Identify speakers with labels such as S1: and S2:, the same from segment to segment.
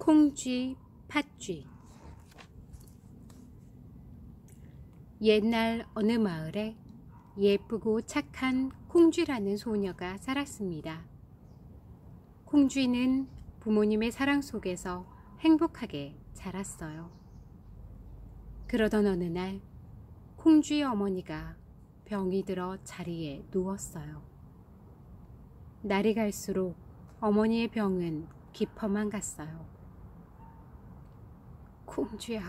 S1: 콩쥐, 팥쥐. 옛날 어느 마을에 예쁘고 착한 콩쥐라는 소녀가 살았습니다. 콩쥐는 부모님의 사랑 속에서 행복하게 자랐어요. 그러던 어느 날 콩쥐 어머니가 병이 들어 자리에 누웠어요. 날이 갈수록 어머니의 병은 깊어만 갔어요. 콩쥐야,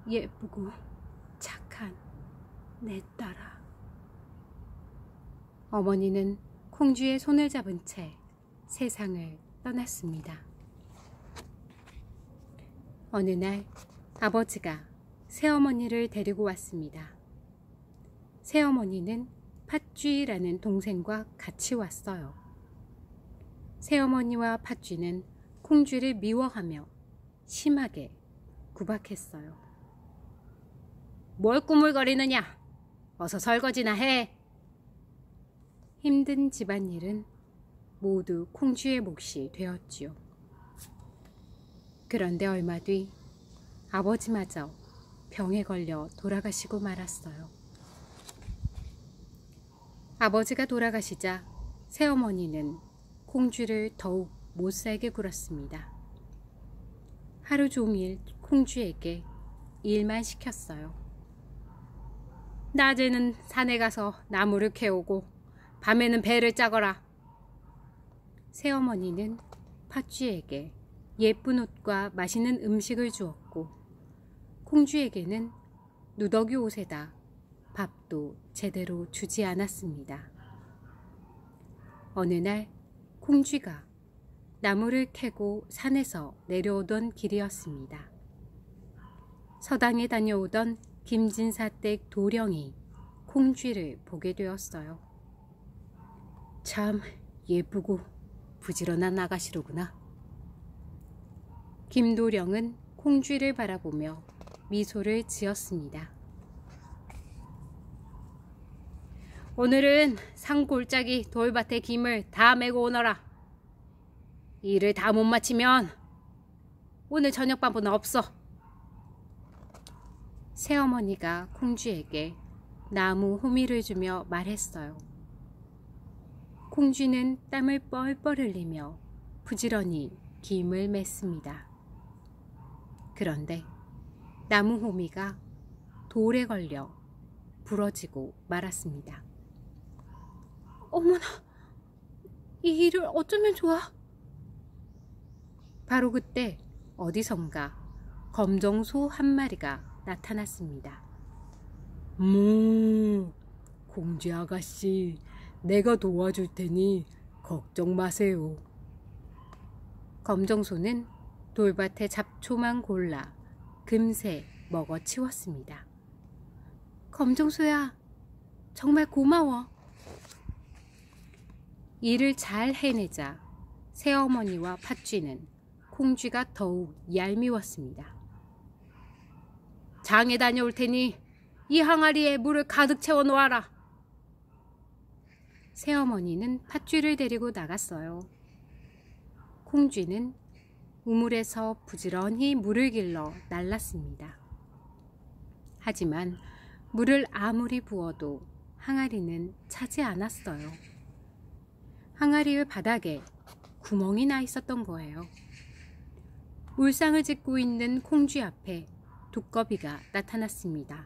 S1: 예쁘고 착한 내 딸아. 어머니는 콩쥐의 손을 잡은 채 세상을 떠났습니다. 어느 날 아버지가 새어머니를 데리고 왔습니다. 새어머니는 팥쥐라는 동생과 같이 왔어요. 새어머니와 팥쥐는 콩쥐를 미워하며 심하게 구박했어요. 뭘 꾸물거리느냐? 어서 설거지나 해. 힘든 집안일은 모두 콩쥐의 몫이 되었지요. 그런데 얼마 뒤 아버지마저 병에 걸려 돌아가시고 말았어요. 아버지가 돌아가시자 새어머니는 콩쥐를 더욱 못살게 굴었습니다. 하루 종일 콩쥐에게 일만 시켰어요. 낮에는 산에 가서 나무를 캐오고 밤에는 배를 짜거라. 새어머니는 팥쥐에게 예쁜 옷과 맛있는 음식을 주었고 콩쥐에게는 누더기 옷에다 밥도 제대로 주지 않았습니다. 어느 날 콩쥐가 나무를 캐고 산에서 내려오던 길이었습니다. 서당에 다녀오던 김진사댁 도령이 콩쥐를 보게 되었어요. 참 예쁘고 부지런한 아가씨로구나. 김도령은 콩쥐를 바라보며 미소를 지었습니다. 오늘은 산골짜기 돌밭에 김을 다 메고 오너라. 일을 다 못 마치면 오늘 저녁밥은 없어. 새어머니가 콩쥐에게 나무 호미를 주며 말했어요. 콩쥐는 땀을 뻘뻘 흘리며 부지런히 김을 맸습니다. 그런데 나무 호미가 돌에 걸려 부러지고 말았습니다. 어머나, 이 일을 어쩌면 좋아? 바로 그때 어디선가 검정소 한 마리가 나타났습니다. 콩쥐 아가씨, 내가 도와줄 테니 걱정 마세요. 검정소는 돌밭에 잡초만 골라 금세 먹어치웠습니다. 검정소야, 정말 고마워. 일을 잘 해내자 새어머니와 팥쥐는 콩쥐가 더욱 얄미웠습니다. 장에 다녀올 테니 이 항아리에 물을 가득 채워 놓아라. 새어머니는 팥쥐를 데리고 나갔어요. 콩쥐는 우물에서 부지런히 물을 길러 날랐습니다. 하지만 물을 아무리 부어도 항아리는 차지 않았어요. 항아리의 바닥에 구멍이 나 있었던 거예요. 울상을 짓고 있는 콩쥐 앞에 두꺼비가 나타났습니다.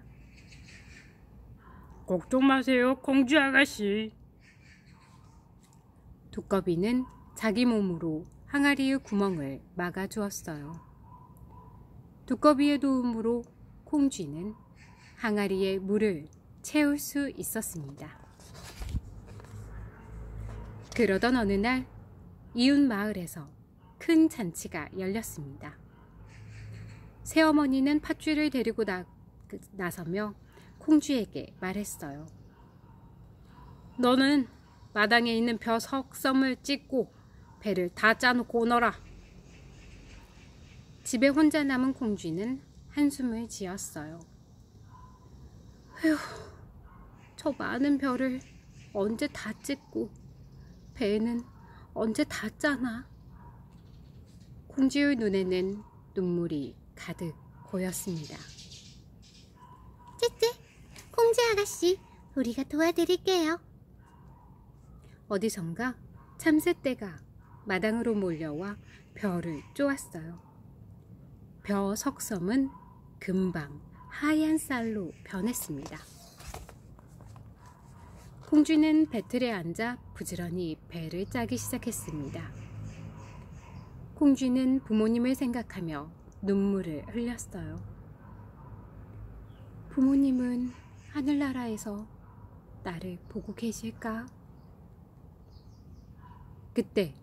S1: 걱정 마세요, 콩쥐 아가씨. 두꺼비는 자기 몸으로 항아리의 구멍을 막아주었어요. 두꺼비의 도움으로 콩쥐는 항아리에 물을 채울 수 있었습니다. 그러던 어느 날 이웃 마을에서 큰 잔치가 열렸습니다. 새어머니는 팥쥐를 데리고 나서며 콩쥐에게 말했어요. 너는 마당에 있는 벼 석섬을 찢고 배를 다 짜놓고 오너라. 집에 혼자 남은 콩쥐는 한숨을 지었어요. 휴, 저 많은 벼를 언제 다 찢고 배는 언제 다 짜나? 콩쥐의 눈에는 눈물이 가득 고였습니다.
S2: 쯔쯔, 콩쥐 아가씨, 우리가 도와드릴게요.
S1: 어디선가 참새떼가 마당으로 몰려와 벼를 쪼았어요. 벼 석섬은 금방 하얀 쌀로 변했습니다. 콩쥐는 배틀에 앉아 부지런히 배를 짜기 시작했습니다. 콩쥐는 부모님을 생각하며 눈물을 흘렸어요. 부모님은 하늘나라에서 나를 보고 계실까? 그때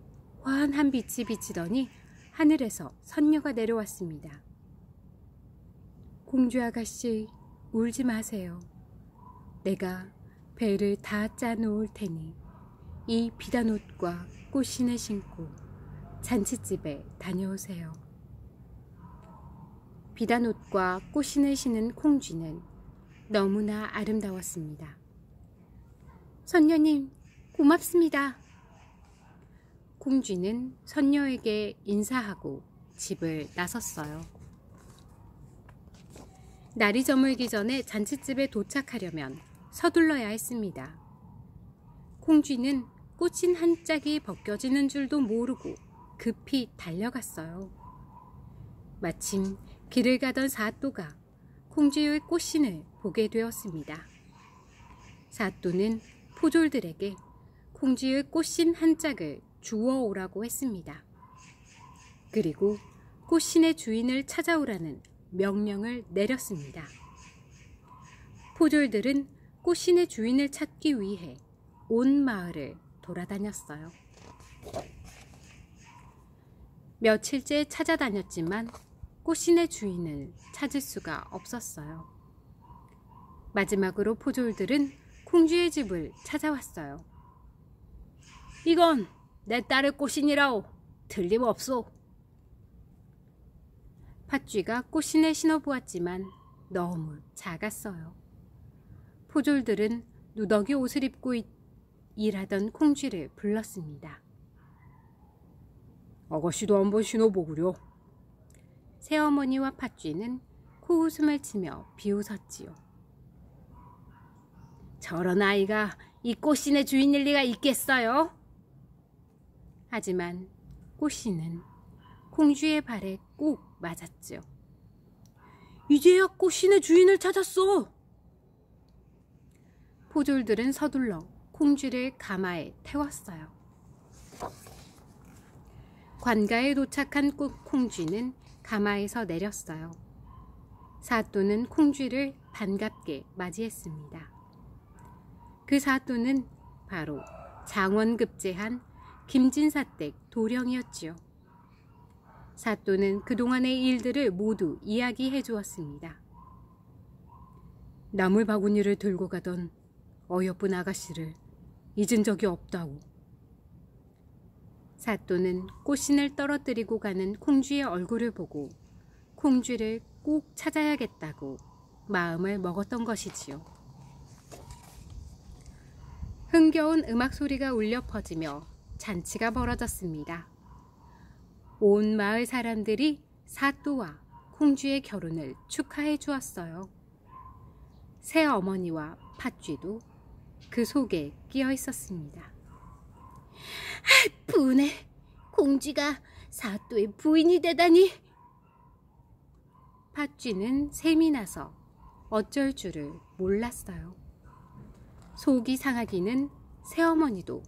S1: 환한 빛이 비치더니 하늘에서 선녀가 내려왔습니다. 공주 아가씨, 울지 마세요. 내가 배를 다 짜놓을 테니 이 비단 옷과 꽃신을 신고 잔칫집에 다녀오세요. 비단 옷과 꽃신을 신은 콩쥐는 너무나 아름다웠습니다. 선녀님, 고맙습니다. 콩쥐는 선녀에게 인사하고 집을 나섰어요. 날이 저물기 전에 잔칫집에 도착하려면 서둘러야 했습니다. 콩쥐는 꽃신 한 짝이 벗겨지는 줄도 모르고 급히 달려갔어요. 마침 길을 가던 사또가 콩쥐의 꽃신을 보게 되었습니다. 사또는 포졸들에게 콩쥐의 꽃신 한 짝을 주워오라고 했습니다. 그리고 꽃신의 주인을 찾아오라는 명령을 내렸습니다. 포졸들은 꽃신의 주인을 찾기 위해 온 마을을 돌아다녔어요. 며칠째 찾아다녔지만 꽃신의 주인을 찾을 수가 없었어요. 마지막으로 포졸들은 콩쥐의 집을 찾아왔어요. 이건 내 딸의 꽃신이라오. 틀림없소. 팥쥐가 꽃신을 신어보았지만 너무 작았어요. 포졸들은 누더기 옷을 입고 일하던 콩쥐를 불렀습니다. 아가씨도 한번 신어보구려. 새어머니와 팥쥐는 코웃음을 치며 비웃었지요. 저런 아이가 이 꽃신의 주인일 리가 있겠어요? 하지만 꽃신은 콩쥐의 발에 꼭 맞았죠. 이제야 꽃신의 주인을 찾았어. 포졸들은 서둘러 콩쥐를 가마에 태웠어요. 관가에 도착한 콩쥐는 가마에서 내렸어요. 사또는 콩쥐를 반갑게 맞이했습니다. 그 사또는 바로 장원급제한 김진사댁 도령이었지요. 사또는 그동안의 일들을 모두 이야기해 주었습니다. 나물 바구니를 들고 가던 어여쁜 아가씨를 잊은 적이 없다고. 사또는 꽃신을 떨어뜨리고 가는 콩쥐의 얼굴을 보고 콩쥐를 꼭 찾아야겠다고 마음을 먹었던 것이지요. 흥겨운 음악 소리가 울려 퍼지며 잔치가 벌어졌습니다. 온 마을 사람들이 사또와 콩쥐의 결혼을 축하해 주었어요. 새어머니와 팥쥐도 그 속에 끼어 있었습니다.
S2: 분해, 콩쥐가 사또의 부인이 되다니.
S1: 팥쥐는 셈이 나서 어쩔 줄을 몰랐어요. 속이 상하기는 새어머니도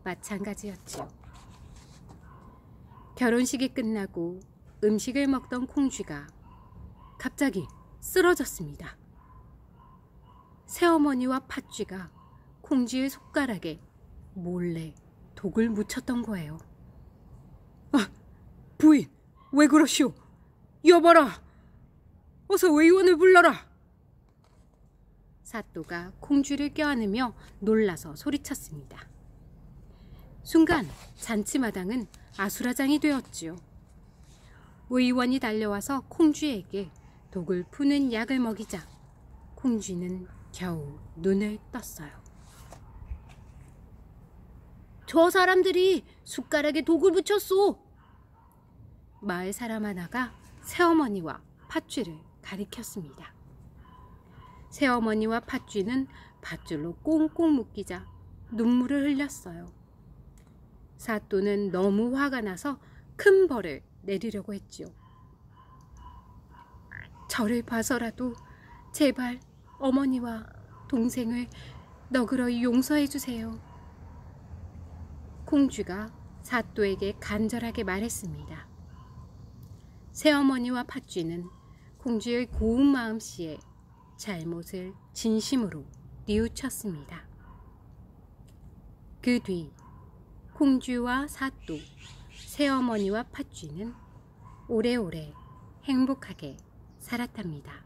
S1: 마찬가지였지요. 결혼식이 끝나고 음식을 먹던 콩쥐가 갑자기 쓰러졌습니다. 새어머니와 팥쥐가 콩쥐의 손가락에 몰래 독을 묻혔던 거예요. 아, 부인, 왜 그러시오? 여봐라! 어서 의원을 불러라! 사또가 콩쥐를 껴안으며 놀라서 소리쳤습니다. 순간 잔치마당은 아수라장이 되었지요. 의원이 달려와서 콩쥐에게 독을 푸는 약을 먹이자 콩쥐는 겨우 눈을 떴어요.
S2: 저 사람들이 숟가락에 독을 붙였소.
S1: 마을 사람 하나가 새어머니와 팥쥐를 가리켰습니다. 새어머니와 팥쥐는 밧줄로 꽁꽁 묶이자 눈물을 흘렸어요. 사또는 너무 화가 나서 큰 벌을 내리려고 했지요. 저를 봐서라도 제발 어머니와 동생을 너그러이 용서해 주세요. 콩쥐가 사또에게 간절하게 말했습니다. 새어머니와 팥쥐는 콩쥐의 고운 마음씨에 잘못을 진심으로 뉘우쳤습니다. 그 뒤 콩쥐와 사또, 새어머니와 팥쥐는 오래오래 행복하게 살았답니다.